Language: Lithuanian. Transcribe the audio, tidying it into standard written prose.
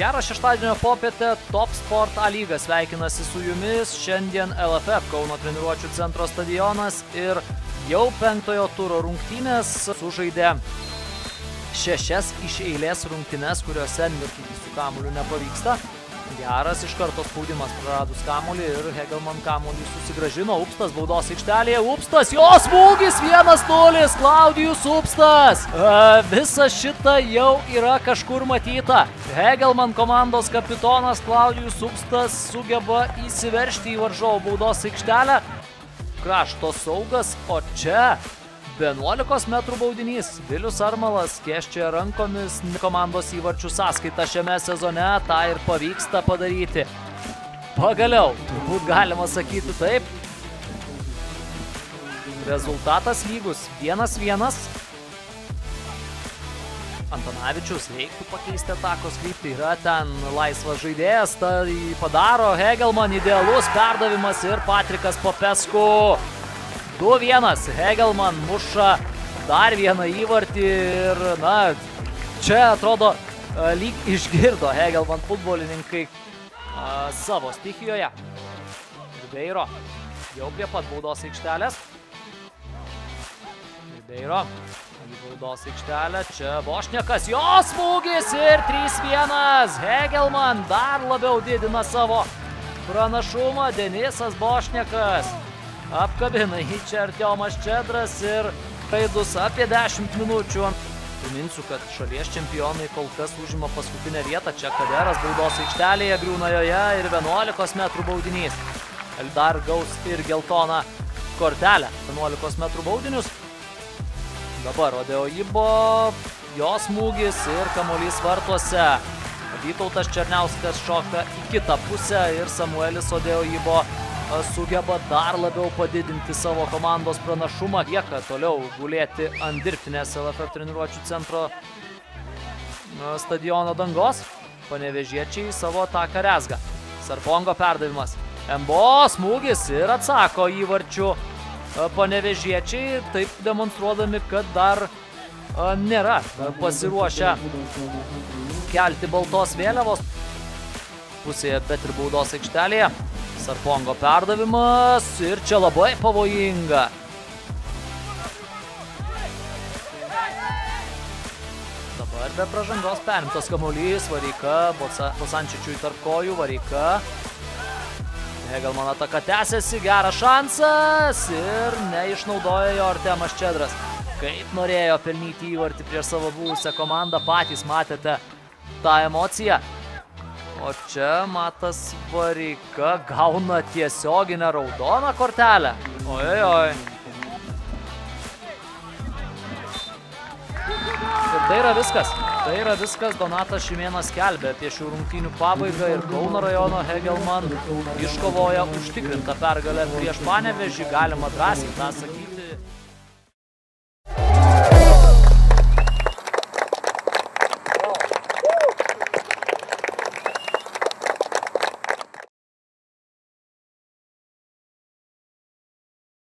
Gerą šeštadienio popietę Top Sport A lyga sveikinasi su jumis. Šiandien LFF Kauno treniruočių centro stadionas ir jau 5-ojo turo rungtynės sužaidė 6 iš eilės rungtynes, kuriuose nirkyti su kamuoliu nepavyksta. Geras iš karto spaudimas praradus kamuolį ir Hegelman kamuolį susigrąžino. Upstas baudos aikštelėje. Upstas, jo smūgis 1-0, Klaudijus Upstas. Visa šita jau yra kažkur matyta. Hegelman komandos kapitonas Klaudijus Upstas sugeba įsiveržti į varžovų baudos aikštelę. Krašto saugas, o čia 11 metrų baudinys. Vilius Armalas skėsčioja rankomis komandos įvarčių sąskaitą šiame sezone, tą ir pavyksta padaryti. Pagaliau, turbūt galima sakyti taip. Rezultatas lygus 1-1. Antanavičius reiktų pakeisti atakos kryptį. Yra ten laisvas žaidėjas, tai padaro Hegelman, idealus perdavimas ir Patrikas Popescu. 2-1. Hegelman muša dar vieną įvartį ir, na, čia atrodo lyg išgirdo Hegelman futbolininkai savo stichijoje. Ribeiro jau prie pat baudos aikštelės. Ribeiro į baudos aikštelę. Čia Bošnekas, jo smūgis ir 3-1. Hegelman dar labiau didina savo pranašumą. Denisas Bošnekas apkabina į čia Artiomas Čedras ir praeidus apie 10 minučių. Priminsiu, kad šalies čempionai kol kas užima paskutinę vietą. Čia Kaderas baudos aikštelėje griūna joje ir 11 metrų baudinys. Eldar gaus ir geltoną kortelę. 11 metrų baudinius. Dabar Odeoibo, jo smūgis ir kamuolys vartuose. Vytautas Černiauskas šoka į kitą pusę ir Samuelis Odeoibo sugeba dar labiau padidinti savo komandos pranašumą. Lieka toliau gulėti ant dirbtinės LFF treniruočių centro stadiono dangos. Panevėžiečiai savo ataką rezga. Sarpongo perdavimas. Embo smūgis ir atsako įvarčiu panevėžiečiai, taip demonstruodami, kad dar nėra pasiruošę kelti baltos vėliavos pusėje, bet ir baudos aikštelėje. Sarpongo perdavimas ir čia labai pavojinga. Dabar be pražangos perimtas kamuolys, Vareika, Bosančičiui tarp kojų, Vareika. Hegelman ataka tęsiasi, geras šansas ir neišnaudoja jo Artemas Čedras. Kaip norėjo pelnyti įvartį prieš savo buvusią komandą, patys matėte tą emociją. O čia Matas Vareika gauna tiesioginę raudoną kortelę. Ojojoj. Ir tai yra viskas. Tai yra viskas. Donatas Šimėnas skelbė apie šių rungtynių pabaigą ir Kauno rajono Hegelman iškovoja užtikrintą pergalę prieš Panevėžį. Galima drąsiai tą sakyti.